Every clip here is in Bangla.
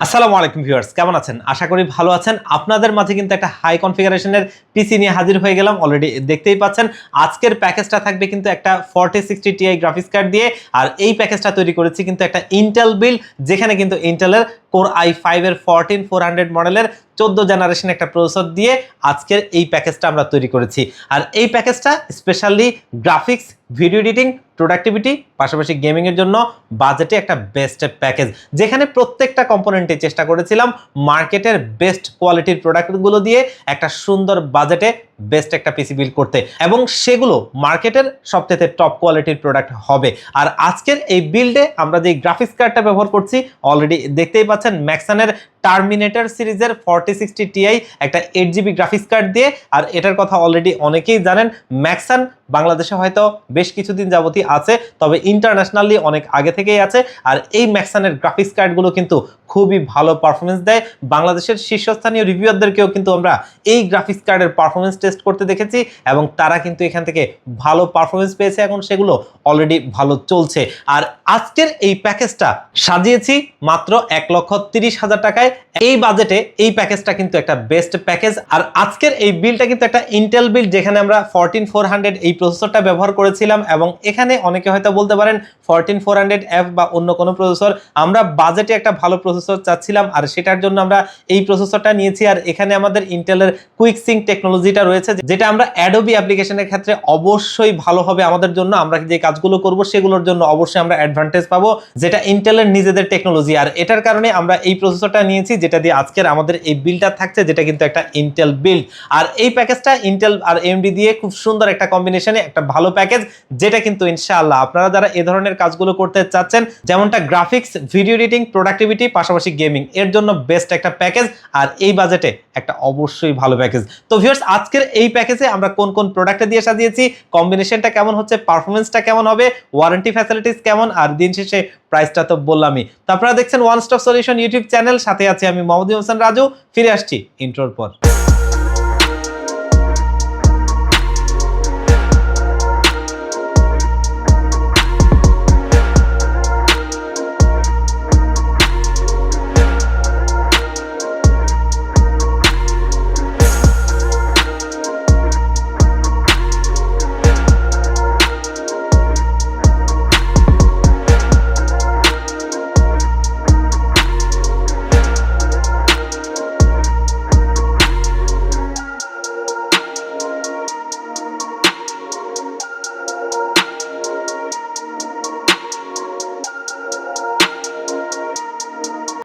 আসসালামু আলাইকুম ভিউয়ার্স, কেমন আছেন? আশা করি ভালো আছেন। আপনাদের মাঝে কিন্তু একটা হাই কনফিগারেশনের পিসি নিয়ে হাজির হয়ে গেলাম। অলরেডি দেখতেই পাচ্ছেন আজকের প্যাকেজটা থাকবে কিন্তু একটা 4060 Ti গ্রাফিক্স কার্ড দিয়ে। আর এই প্যাকেজটা তৈরি করেছি কিন্তু একটা ইন্টেল বিল্ড, যেখানে কিন্তু ইন্টেলের কোর i5 এর 14400 মডেলের 14 জেনারেশন একটা প্রসেসর দিয়ে আজকের এই প্যাকেজটা আমরা তৈরি করেছি। আর এই প্যাকেজটা specially graphics, video editing, productivity, পাশাপাশি গেমিং এর জন্য বাজেটে একটা বেস্ট প্যাকেজ, যেখানে প্রত্যেকটা কম্পোনেন্টে চেষ্টা করেছিলাম মার্কেটের বেস্ট কোয়ালিটির প্রোডাক্টগুলো দিয়ে একটা সুন্দর বাজেটে বেস্ট একটা পিসি বিল্ড করতে, এবং সেগুলো মার্কেটের সবচেয়ে টপ কোয়ালিটির প্রোডাক্ট হবে। আর আজকের এই বিল্ডে আমরা যে গ্রাফিক্স কার্ডটা ব্যবহার করছি অলরেডি দেখতেই পাচ্ছেন ম্যাক্সানের টার্মিনেটর সিরিজের 4060 Ti একটা 8GB গ্রাফিক্স কার্ড দিয়ে। আর এটার কথা অলরেডি অনেকেই জানেন, ম্যাক্সান বাংলাদেশে হয়তো বেশ কিছুদিন যাবতই আছে, তবে ইন্টারন্যাশনালি অনেক আগে থেকেই আছে। আর এই ম্যাক্সানের গ্রাফিক্স কার্ডগুলো কিন্তু খুবই ভালো পারফরমেন্স দেয়। বাংলাদেশের শীর্ষস্থানীয় রিভিউয়ারদেরকেও কিন্তু আমরা এই গ্রাফিক্স কার্ডের পারফরমেন্স টেস্ট করতে দেখেছি, এবং তারা কিন্তু এখান থেকে ভালো পারফরমেন্স পেয়েছে, এখন সেগুলো অলরেডি ভালো চলছে। আর আজকের এই প্যাকেজটা সাজিয়েছি মাত্র 1,30,000 টাকায়। এই বাজেটে এই প্যাকেজটা কিন্তু একটা বেস্ট প্যাকেজ। আর আজকের এই বিলটা কিন্তু একটা ইন্টেল বিল, যেখানে আমরা 14400 এই প্রসেসরটা ব্যবহার করেছিলাম, এবং এখানে অনেকে হয়তো বলতে পারেন 14400F বা অন্য কোনো প্রসেসর। আমরা বাজেটে একটা ভালো প্রসেসর চাচ্ছিলাম, আর সেটার জন্য আমরা এই প্রসেসরটা নিয়েছি। আর এখানে আমাদের ইন্টেলের কুইক সিঙ্ক টেকনোলজিটা রয়েছে, যেটা আমরা অ্যাডোবি অ্যাপ্লিকেশনের ক্ষেত্রে অবশ্যই ভালো হবে আমাদের জন্য। আমরা যে কাজগুলো করব সেগুলোর জন্য অবশ্যই আমরা অ্যাডভান্টেজ পাবো, যেটা ইন্টেলের নিজেদের টেকনোলজি। আর এটার কারণে আমরা এই প্রসেসরটা নিয়েছি, যেটা দিয়ে আজকের আমাদের এই বিলটা থাকছে, যেটা কিন্তু একটা ইন্টেল বিল্ড। আর এই প্যাকেজটা ইন্টেল আর এএমডি দিয়ে খুব সুন্দর একটা কম্বিনেশনে একটা ভালো প্যাকেজ, যেটা কিন্তু ইনশাআল্লাহ আপনারা যারা এই ধরনের কাজগুলো করতে চাচ্ছেন, যেমনটা গ্রাফিক্স, ভিডিও এডিটিং, প্রোডাক্টিভিটি, পাশাপাশি গেমিং এর জন্য বেস্ট একটা প্যাকেজ। আর এই বাজেটে একটা অবশ্যই ভালো প্যাকেজ। তো ভিউয়ার্স, আজকের এই প্যাকেজে আমরা কোন কোন প্রোডাক্টে দিয়ে সাজিয়েছি, কম্বিনেশনটা কেমন হচ্ছে, পারফরমেন্সটা কেমন হবে, ওয়ারেন্টি ফ্যাসিলিটিস কেমন, আর দিন শেষে প্রাইসটা তো বললামই। তো আপনারা দেখছেন one stop solution YouTube channel, সাথে আছি আমি মোহাম্মদ হোসেন রাজু। ফিরে আসছি ইন্ট্রোর পর।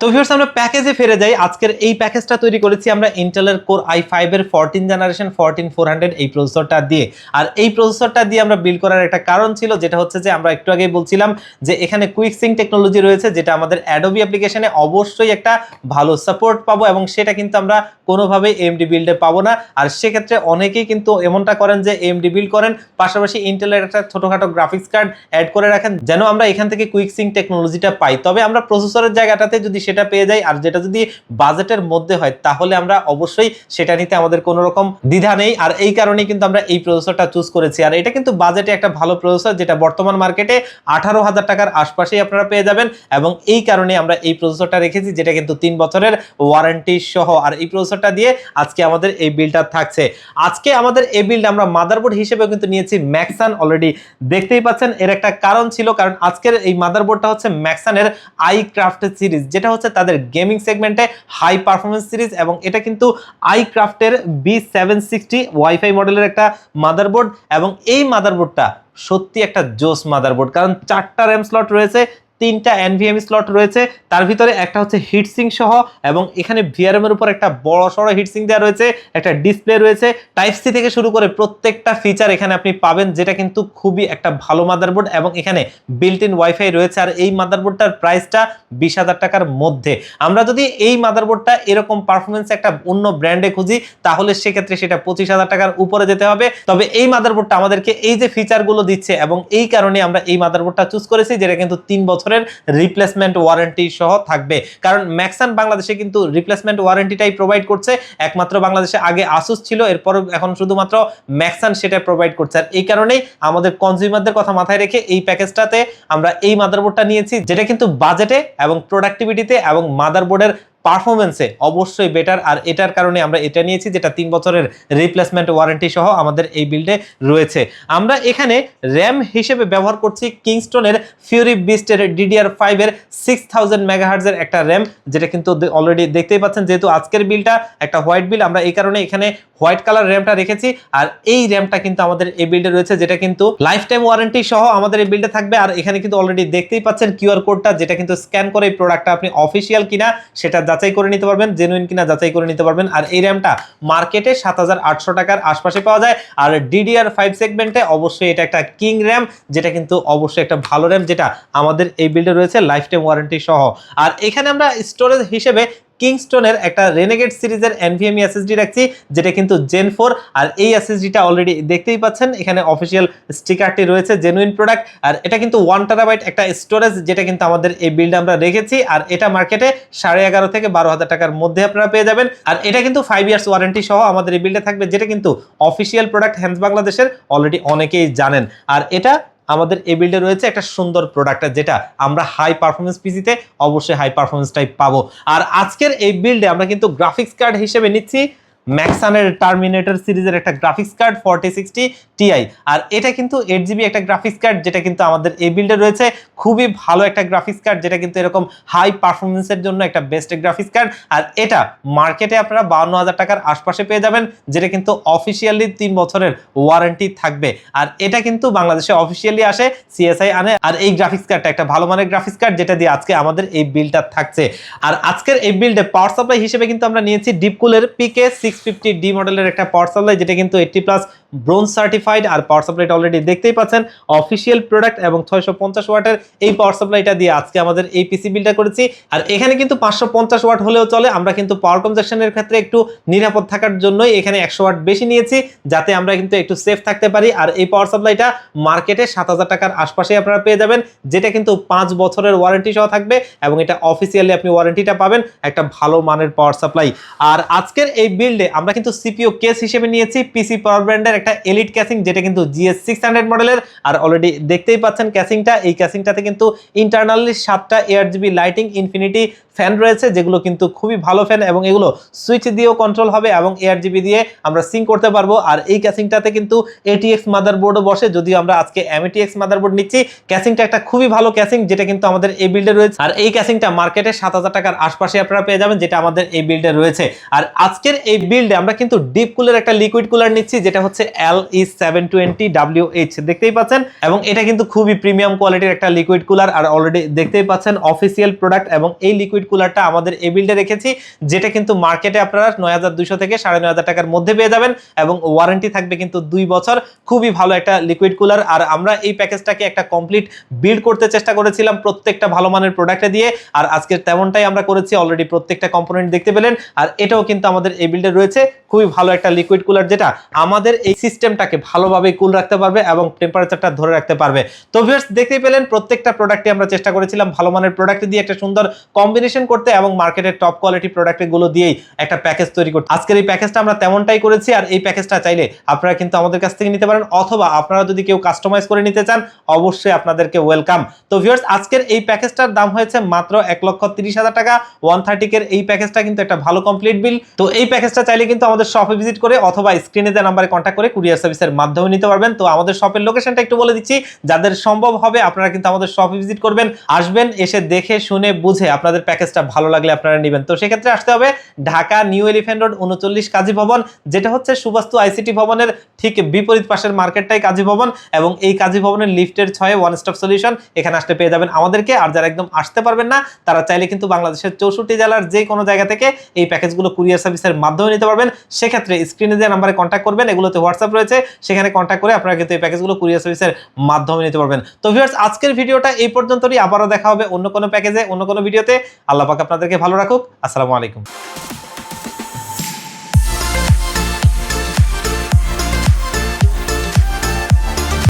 তো ভিউয়ার্স, আমরা প্যাকেজে ফিরে যাই। আজকের এই প্যাকেজটা তৈরি করেছি আমরা ইন্টেলের কোর i5 এর 14 জেনারেশন 14400 এই প্রসেসরটা দিয়ে। আর এই প্রসেসরটা দিয়ে আমরা বিল্ড করার একটা কারণ ছিল, যেটা হচ্ছে যে আমরা একটু আগেই বলছিলাম যে এখানে কুইক সিঙ্ক টেকনোলজি রয়েছে, যেটা আমাদের অ্যাডোবি অ্যাপ্লিকেশনে অবশ্যই একটা ভালো সাপোর্ট পাবো, এবং সেটা কিন্তু আমরা কোনোভাবেই এএমডি বিল্ডে পাবো না। আর সেক্ষেত্রে অনেকেই কিন্তু এমনটা করেন যে এএমডি বিল্ড করেন, পাশাপাশি ইন্টেলের একটা ছোটখাটো গ্রাফিক্স কার্ড অ্যাড করে রাখেন, যেন আমরা এখান থেকে কুইক সিঙ্ক টেকনোলজিটা পাই। তবে আমরা প্রসেসরের জায়গাটাতে যদি সেটা পেয়ে যাই, আর যেটা যদি বাজেটের মধ্যে হয়, তাহলে আমরা অবশ্যই সেটা নিতে আমাদের কোনো রকম দ্বিধা নেই। আর এই কারণেই কিন্তু আমরা এই প্রসেসরটা চুজ করেছি। আর এটা কিন্তু বাজেটে একটা ভালো প্রসেসর, যেটা বর্তমান মার্কেটে 18,000 টাকার আশপাশেই আপনারা পেয়ে যাবেন, এবং এই কারণে আমরা এই প্রসেসরটা রেখেছি, যেটা কিন্তু 3 বছরের ওয়ারেন্টি সহ। আর এই প্রসেসরটা দিয়ে আজকে আমাদের এই বিলটা থাকছে। আজকে আমাদের এই বিলটা আমরা মাদারবোর্ড হিসেবে কিন্তু নিয়েছি ম্যাক্সান। অলরেডি দেখতেই পাচ্ছেন, এর একটা কারণ ছিল, কারণ আজকের এই মাদারবোর্ডটা হচ্ছে ম্যাক্সানের আইক্রাফট সিরিজ, যেটা হচ্ছে তাদের গেমিং সেগমেন্টে হাই পারফরমেন্স সিরিজ, এবং এটা কিন্তু আইক্রাফটের B760 ওয়াইফাই মডেলের একটা মাদারবোর্ড। এবং এই মাদারবোর্ডটা সত্যি একটা জোস মাদারবোর্ড, কারণ 4টা র্যাম স্লট রয়েছে, 3টা NVMe স্লট রয়েছে, তার ভিতরে একটা হচ্ছে হিটসিং সহ, এবং এখানে VRM এর উপর একটা বড় সড়ো হিটসিং দেওয়া রয়েছে, একটা ডিসপ্লে রয়েছে, টাইপ সি থেকে শুরু করে প্রত্যেকটা ফিচার এখানে আপনি পাবেন, যেটা কিন্তু খুবই একটা ভালো মাদারবোর্ড। এবং এখানে বিল্ট ইন ওয়াইফাই রয়েছে। আর এই মাদারবোর্ডটার প্রাইসটা 20,000 টাকার মধ্যে। আমরা যদি এই মাদারবোর্ডটা এরকম পারফরমেন্স একটা অন্য ব্র্যান্ডে খুঁজি, তাহলে সেক্ষেত্রে সেটা 25,000 টাকার উপরে যেতে হবে। তবে এই মাদারবোর্ডটা আমাদেরকে এই যে ফিচারগুলো দিচ্ছে, এবং এই কারণে আমরা এই মাদারবোর্ডটা চুজ করেছি, যেটা কিন্তু 3 বছর বছরের রিপ্লেসমেন্ট ওয়ারেন্টি সহ থাকবে। কারণ ম্যাক্সান বাংলাদেশে কিন্তু রিপ্লেসমেন্ট ওয়ারেন্টিটাই প্রোভাইড করছে, একমাত্র বাংলাদেশে আগে আসুস ছিল, এরপর এখন শুধুমাত্র ম্যাক্সান সেটা প্রোভাইড করছে। আর এই কারণেই আমাদের কনজিউমারদের কথা মাথায় রেখে এই প্যাকেজটাতে আমরা এই মাদারবোর্ডটা নিয়েছি, যেটা কিন্তু বাজেটে এবং প্রোডাক্টিভিটিতে এবং মাদারবোর্ডের পারফরমেন্সে অবশ্যই বেটার। আর এটার কারণে আমরা এটা নিয়েছি, যেটা 3 বছরের রিপ্লেসমেন্ট ওয়ারেন্টি সহ আমাদের এই বিল্ডে রয়েছে। আমরা এখানে র্যাম হিসেবে ব্যবহার করছি কিংস্টনের ফিউরি বিস্টের DDR5 এর 6000 মেগাহার্টজের একটা র্যাম, যেটা কিন্তু অলরেডি দেখতেই পাচ্ছেন। যেহেতু আজকের বিলটা একটা হোয়াইট বিল, আমরা এই কারণে এখানে হোয়াইট কালার র্যামটা রেখেছি। আর এই র্যামটা কিন্তু আমাদের এই বিল্ডে রয়েছে, যেটা কিন্তু লাইফ টাইম ওয়ারেন্টি সহ আমাদের এই বিল্ডে থাকবে। আর এখানে কিন্তু অলরেডি দেখতেই পাচ্ছেন কিউআর কোডটা, যেটা কিন্তু স্ক্যান করে এই প্রোডাক্টটা আপনি অফিসিয়াল কিনা সেটা যাচাই করে নিতে পারবেন, জেনুইন কিনা যাচাই করে নিতে পারবেন। আর এই র্যামটা মার্কেটে 7800 টাকার আশপাশে পাওয়া যায়। আর DDR5 সেগমেন্টে অবশ্যই এটা একটা কিং র্যাম, যেটা কিন্তু অবশ্যই একটা ভালো র্যাম, যেটা আমাদের এই বিল্ডে রয়েছে লাইফ টাইম ওয়ারেন্টি সহ। আর এখানে আমরা স্টোরেজ হিসেবে কিংস্টনের একটা রেনেগেড সিরিজের NVMe SSD রাখছি, যেটা কিন্তু Gen 4। আর এই SSDটা অলরেডি দেখতেই পাচ্ছেন, এখানে অফিসিয়াল স্টিকারটি রয়েছে, জেনুইন প্রোডাক্ট। আর এটা কিন্তু 1 টেরাবাইট একটা স্টোরেজ, যেটা কিন্তু আমাদের এই বিল্ডে আমরা রেখেছি। আর এটা মার্কেটে 11,500 থেকে 12,000 টাকার মধ্যে আপনারা পেয়ে যাবেন। আর এটা কিন্তু 5 ইয়ার্স ওয়ারেন্টি সহ আমাদের এই বিল্ডে থাকবে, যেটা কিন্তু অফিসিয়াল প্রোডাক্ট হ্যান্স বাংলাদেশের, অলরেডি অনেকেই জানেন। আর এটা আমাদের এই বিল্ডে রয়েছে একটা সুন্দর প্রোডাক্ট, যেটা আমরা হাই পারফরমেন্স পিসিতে অবশ্যই হাই পারফরমেন্স টাইপ পাবো। আর আজকের এই বিল্ডে আমরা কিন্তু গ্রাফিক্স কার্ড হিসেবে নিচ্ছি ম্যাক্সানের টার্মিনেটর সিরিজের একটা গ্রাফিক্স কার্ড 4060 Ti। আর এটা কিন্তু 8GB একটা গ্রাফিক্স কার্ড, যেটা কিন্তু আমাদের এই বিল্ডে রয়েছে। খুবই ভালো একটা গ্রাফিক্স কার্ড, যেটা কিন্তু এরকম হাই পারফরমেন্সের জন্য একটা বেস্ট গ্রাফিক্স কার্ড। আর এটা মার্কেটে আপনারা 52,000 টাকার আশপাশে পেয়ে যাবেন, যেটা কিন্তু অফিসিয়ালি 3 বছরের ওয়ারেন্টি থাকবে। আর এটা কিন্তু বাংলাদেশে অফিসিয়ালি আসে, CSI আনে। আর এই গ্রাফিক্স কার্ডটা একটা ভালো মানের গ্রাফিক্স কার্ড, যেটা দিয়ে আজকে আমাদের এই বিল্ডটা থাকছে। আর আজকের এই বিল্ডে পাওয়ার সাপ্লাই হিসেবে কিন্তু আমরা নিয়েছি ডিপকুলের PK650D মডেলের একটা পাওয়ার সাপ্লাই, যেটা কিন্তু 80+ ব্রোঞ্জ সার্টিফাইড। আর পাওয়ার সাপ্লাইটা অলরেডি দেখতেই পাচ্ছেন, অফিসিয়াল প্রোডাক্ট এবং 650 ওয়াটের এই পাওয়ার সাপ্লাইটা দিয়ে আজকে আমাদের এই পিসি বিল্ডটা করেছি। আর এখানে কিন্তু 550 ওয়াট হলেও চলে, আমরা কিন্তু পাওয়ার কনজাকশনের ক্ষেত্রে একটু নিরাপদ থাকার জন্যই এখানে 100 ওয়াট বেশি নিয়েছি, যাতে আমরা কিন্তু একটু সেফ থাকতে পারি। আর এই পাওয়ার সাপ্লাইটা মার্কেটে 7,000 টাকার আশপাশে আপনারা পেয়ে যাবেন, যেটা কিন্তু 5 বছরের ওয়ারেন্টি সহ থাকবে। এবং এটা অফিসিয়ালি আপনি ওয়ারেন্টিটা পাবেন, একটা ভালো মানের পাওয়ার সাপ্লাই। আর আজকের এই বিল্ডে আমরা কিন্তু CPU কেস হিসেবে নিয়েছি পিসি পাওয়ার ব্র্যান্ডের একটা এলিট ক্যাসিং, যেটা কিন্তু GS600 মডেলের। আর অলরেডি দেখতেই পাচ্ছেন ক্যাসিংটা, এই ক্যাসিংটাতে কিন্তু ইন্টারনালি 7টা ARGB লাইটিং ইনফিনিটি ফ্যান রয়েছে, যেগুলো কিন্তু খুবই ভালো ফ্যান, এবং এগুলো সুইচ দিয়েও কন্ট্রোল হবে এবং ARGB দিয়ে আমরা সিঙ্ক করতে পারবো। আর এই ক্যাসিংটাতে কিন্তু ATX মাদারবোর্ডও বসে, যদিও আমরা আজকে MATX মাদারবোর্ড নিচ্ছি। ক্যাসিংটা একটা খুবই ভালো ক্যাসিং, যেটা কিন্তু আমাদের এই বিল্ডে রয়েছে। আর এই ক্যাসিংটা মার্কেটে 7,000 টাকার আশপাশে আপনারা পেয়ে যাবেন, যেটা আমাদের এই বিল্ডে রয়েছে। আর আজকের এই বিল্ডে আমরা কিন্তু ডিপ কুলের একটা লিকুইড কুলার নিচ্ছি, যেটা হচ্ছে LE720WH, দেখতেই পাচ্ছেন। এবং এটা কিন্তু খুবই প্রিমিয়াম কোয়ালিটির একটা লিকুইড কুলার। আর অলরেডি দেখতেই পাচ্ছেন অফিসিয়াল প্রোডাক্ট, এবং এই লিকুইড কুলারটা আমাদের এই বিল্ডে রেখেছি, যেটা কিন্তু মার্কেটে আপনারা 9,200 থেকে 9,500 টাকার মধ্যে পেয়ে যাবেন, এবং ওয়ারেন্টি থাকবে কিন্তু 2 বছর। খুবই ভালো একটা লিকুইড কুলার। আর আমরা এই প্যাকেজটাকে একটা কমপ্লিট বিল্ড করতে চেষ্টা করেছিলাম প্রত্যেকটা ভালো মানের প্রোডাক্টে দিয়ে, আর আজকে তেমনটাই আমরা করেছি। অলরেডি প্রত্যেকটা কম্পোনেন্ট দেখতে পেলেন। আর এটাও কিন্তু আমাদের এই বিল্ডে রয়েছে, খুবই ভালো একটা লিকুইড কুলার, যেটা আমাদের এই সিস্টেমটাকে ভালোভাবে কুল রাখতে পারবে এবং টেম্পারেচারটা ধরে রাখতে পারবে। তো ভিউয়ার্স, দেখতেই পেলেন প্রত্যেকটা প্রোডাক্টে আমরা চেষ্টা করেছিলাম ভালো মানের প্রোডাক্ট দিয়ে একটা সুন্দর কম্বিনেশন করতে, এবং মার্কেটের টপ কোয়ালিটি প্রোডাক্টগুলো দিয়েই একটা প্যাকেজ তৈরি করতে। আজকের এই প্যাকেজটা আমরা তেমনটাই করেছি। আর এই প্যাকেজটা চাইলে আপনারা কিন্তু আমাদের কাছ থেকে নিতে পারেন, অথবা আপনারা যদি কেউ কাস্টমাইজ করে নিতে চান, অবশ্যই আপনাদেরকে ওয়েলকাম। তো ভিউয়ার্স, আজকের এই প্যাকেজটার দাম হয়েছে মাত্র 1,30,000 টাকা। 130 এর এই প্যাকেজটা কিন্তু একটা ভালো কমপ্লিট বিল। তো এই প্যাকেজটা চাইলে কিন্তু আমাদের শপে ভিজিট করে অথবা স্ক্রিনে দেওয়া নাম্বারে কন্ট্যাক্ট করে কুরিয়ার সার্ভিসের মাধ্যমে নিতে পারবেন। তো আমাদের শপের লোকেশনটা একটু বলে দিচ্ছি, যাদের সম্ভব হবে আপনারা কিন্তু আমাদের শপে ভিজিট করবেন, আসবেন, এসে দেখে শুনে বুঝে আপনাদের প্যাকেজটা ভালো লাগলে আপনারা নেবেন। তো সেক্ষেত্রে আসতে হবে ঢাকা নিউ এলিফ্যান্ট রোড 39 কাজী ভবন, যেটা হচ্ছে সুবাস্তু আইসিটি ভবনের ঠিক বিপরীত পাশের মার্কেটটাই কাজী ভবন, এবং এই কাজী ভবনের লিফটের 6 ওয়ান স্টপ সলিউশন, এখানে আসলে পেয়ে যাবেন আমাদেরকে। আর যারা একদম আসতে পারবেন না, তারা চাইলে কিন্তু বাংলাদেশের 64 জেলার যে কোনো জায়গা থেকে এই প্যাকেজগুলো কুরিয়ার সার্ভিসের মাধ্যমে নিতে পারবেন। সেক্ষেত্রে স্ক্রিনে দেওয়া নাম্বারে কন্ট্যাক্ট করবেন, এগুলোতে হোয়াটসঅ্যাপ রয়েছে, সেখানে কন্ট্যাক্ট করে আপনারা কিন্তু এই প্যাকেজগুলো কুরিয়ার সার্ভিসের মাধ্যমে নিতে পারবেন। তো ভিউয়ার্স, আজকের ভিডিওটা এই পর্যন্তই। আবারও দেখা হবে অন্য কোনো প্যাকেজে, অন্য কোনো ভিডিওতে। আল্লাহ পাক আপনাদেরকে ভালো রাখুক। আসসালামু আলাইকুম।